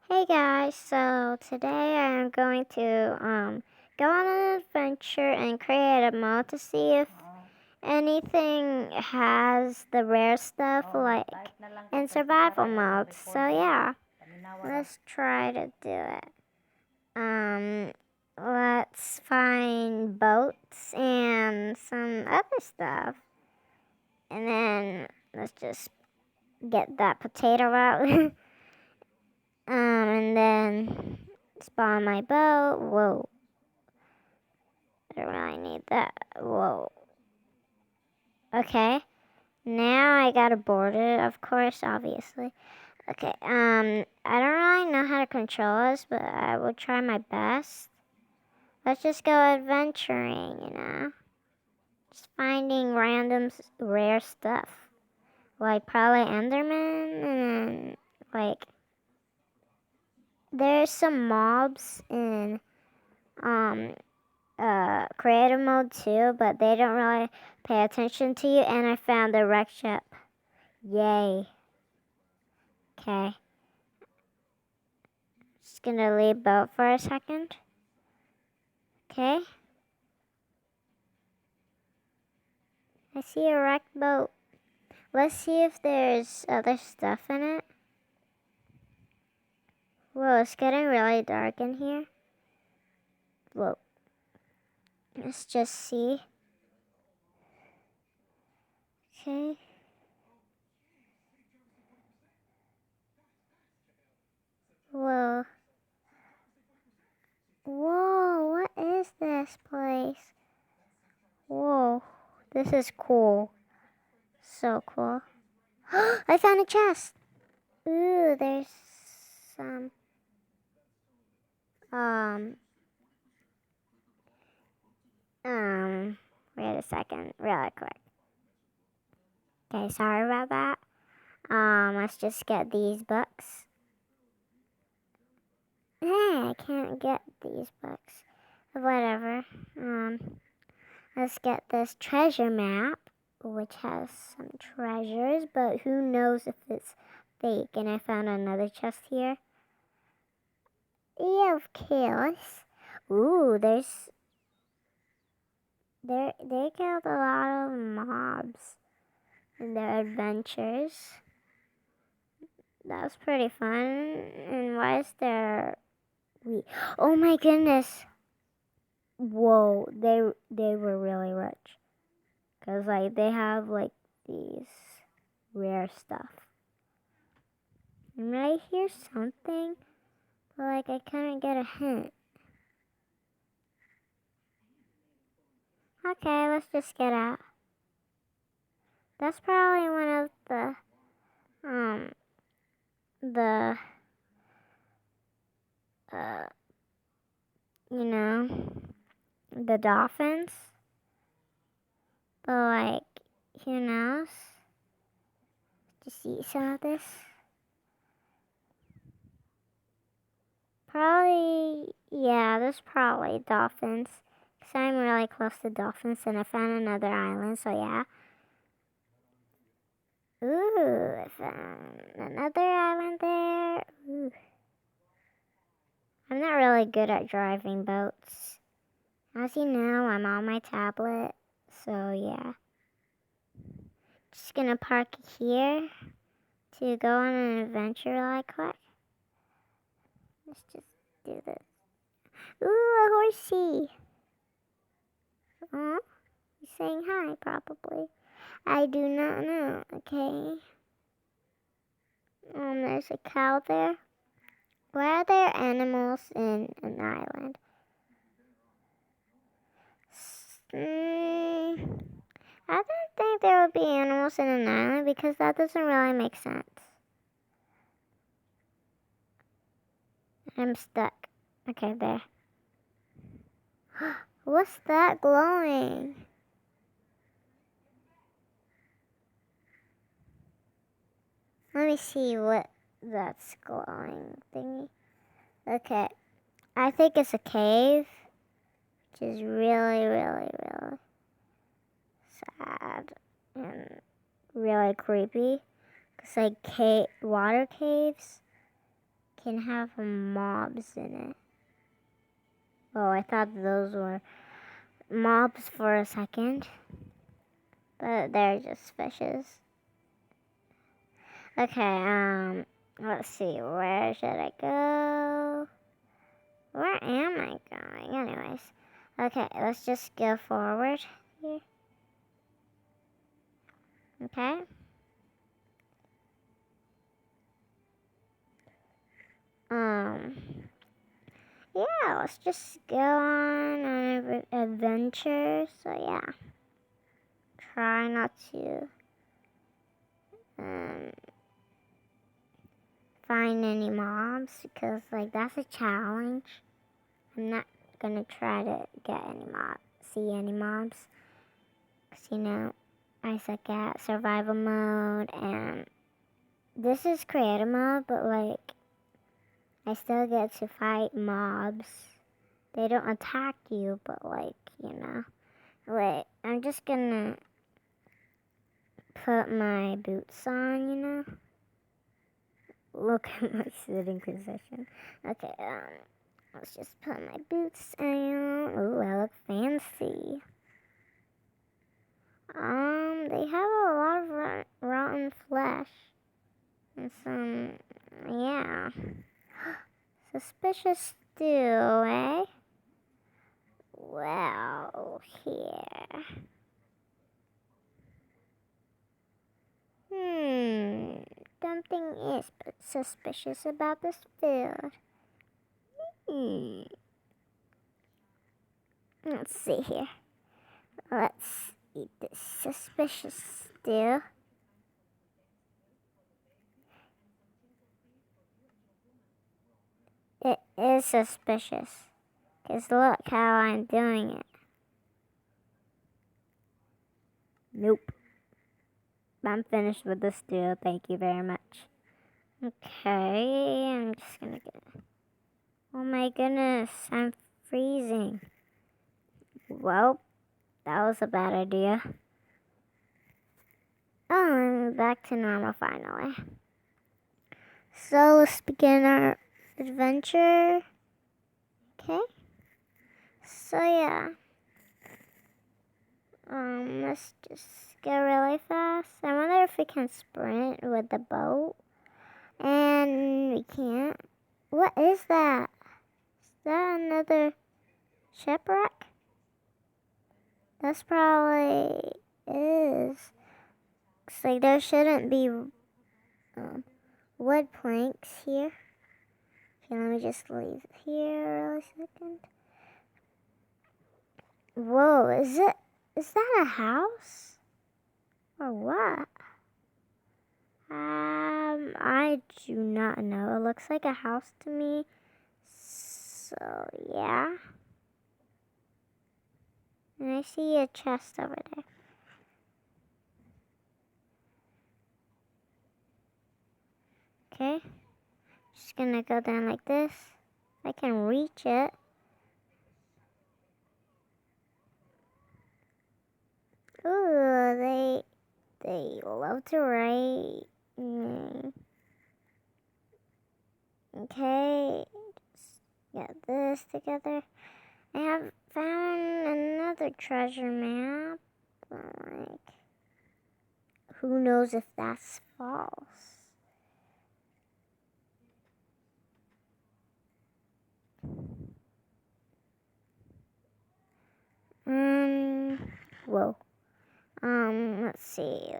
Hey guys, so today I'm going to go on an adventure and create a mode to see if anything has the rare stuff like in survival mode. So yeah, let's try to do it. Um let's find boats and some other stuff. And then let's just get that potato out. And then spawn my boat. Whoa. I don't really need that. Whoa. Okay. Now I gotta board it, of course, obviously. Okay, I don't really know how to control this, but I will try my best. Let's just go adventuring. Just finding random rare stuff. Like probably Enderman, and like, there's some mobs in, creative mode too, but they don't really pay attention to you. And I found the wreck ship. Yay. Okay. Just gonna leave boat for a second. Okay. I see a wrecked boat. Let's see if there's other stuff in it. Whoa, it's getting really dark in here. Whoa. Let's just see. Okay. Whoa. Whoa, what is this place? Whoa, this is cool. So cool. I found a chest. Ooh, there's some, um, wait a second, really quick. Okay, sorry about that. Let's just get these books. Hey, I can't get these books. Whatever. Let's get this treasure map, which has some treasures, but who knows if it's fake. And I found another chest here. Yeah, of course. Ooh, they killed a lot of mobs in their adventures. That was pretty fun. And why is there Oh my goodness. Whoa, they were really rich. Cause like they have like these rare stuff. And I hear something, but like I couldn't get a hint. Okay, let's just get out. That's probably one of um the uh you know the dolphins. But like, who knows? To see some of this. Probably, yeah, there's probably dolphins. Because I'm really close to dolphins and I found another island, so yeah. Ooh, I found another island there. Ooh. I'm not really good at driving boats. As you know, I'm on my tablet, so yeah. Just gonna park here to go on an adventure really quick. Let's just do this. Ooh, a horsey. Huh? He's saying hi, probably. I do not know, okay? There's a cow there. Why are there animals in an island? I don't think there would be animals in an island because that doesn't really make sense. I'm stuck. Okay, there. What's that glowing? Let me see what that's glowing thingy. Okay, I think it's a cave, which is really, really, really sad and really creepy. It's like water caves. can have mobs in it. Oh, I thought those were mobs for a second, but they're just fishes. Okay, let's see, where should I go? Where am I going? Anyways, okay, let's just go forward here. Okay. Yeah, let's just go on an adventure. So yeah, try not to um find any mobs because like that's a challenge. I'm not gonna try to get any see any mobs, cause you know I suck at survival mode, and this is creative mode, but like I still get to fight mobs. They don't attack you, but like you know. Wait, I'm just gonna put my boots on, you know. Look at my sitting position. Okay, let's just put my boots on. Ooh, I look fancy. They have a lot of rotten flesh. And some, yeah. Suspicious stew, eh? Well, here. Something is suspicious about this food. Let's see here. Let's eat this suspicious stew. It is suspicious. Because look how I'm doing it. Nope. I'm finished with the stew. Thank you very much. Okay, I'm just gonna get... Oh my goodness, I'm freezing. Well, that was a bad idea. Oh, I'm back to normal finally. So let's begin our adventure. Okay. So yeah. Let's just go really fast. I wonder if we can sprint with the boat. And we can't. What is that? Is that another shipwreck? That's probably is. Looks like there shouldn't be wood planks here. Okay, let me just leave here a second. Whoa, is that a house? Or what? I do not know. It looks like a house to me. So, yeah. And I see a chest over there. Okay. Just gonna go down like this. I can reach it. Ooh, they love to write. Okay, just get this together. I have found another treasure map. Like, who knows if that's false? Whoa. Let's see.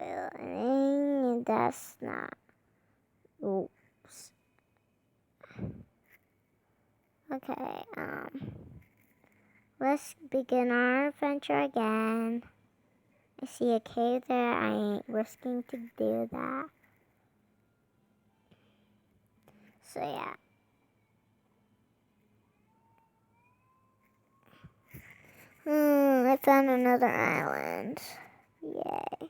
That's not. Oops. Okay, let's begin our adventure again. I see a cave there. I ain't risking to do that. So, yeah. I found another island. Yay.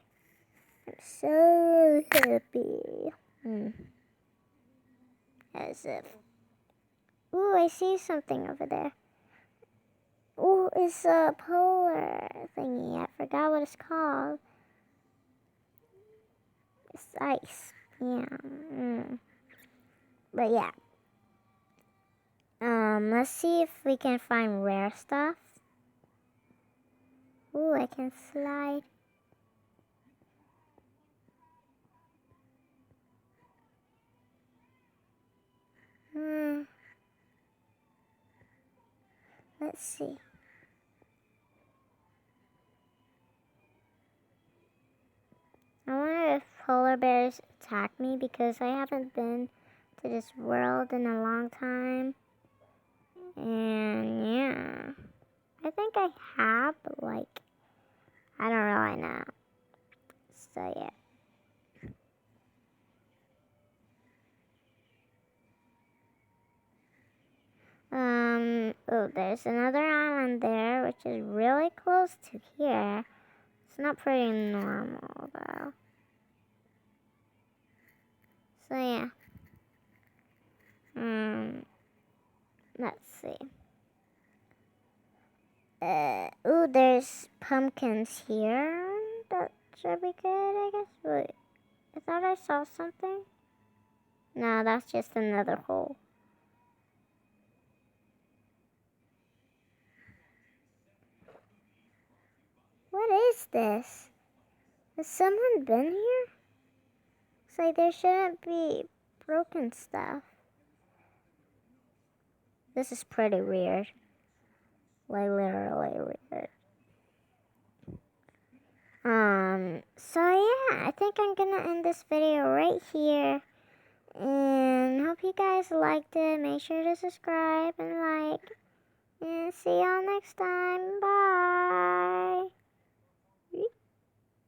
I'm so happy. As if... Ooh, I see something over there. Ooh, it's a polar thingy. I forgot what it's called. It's ice. Yeah. But yeah. Let's see if we can find rare stuff. Ooh, I can slide. Let's see. I wonder if polar bears attack me because I haven't been to this world in a long time. And yeah, I think I have, but like, I don't really know. So yeah. Oh, there's another island there, which is really close to here. It's not pretty normal, though. So, yeah. Let's see. Ooh, there's pumpkins here. That should be good, I guess. Wait, I thought I saw something. No, that's just another hole. What is this? Has someone been here? It's like there shouldn't be broken stuff. This is pretty weird. Like literally weird. So yeah, I think I'm gonna end this video right here. And hope you guys liked it. Make sure to subscribe and like. And see y'all next time. Bye.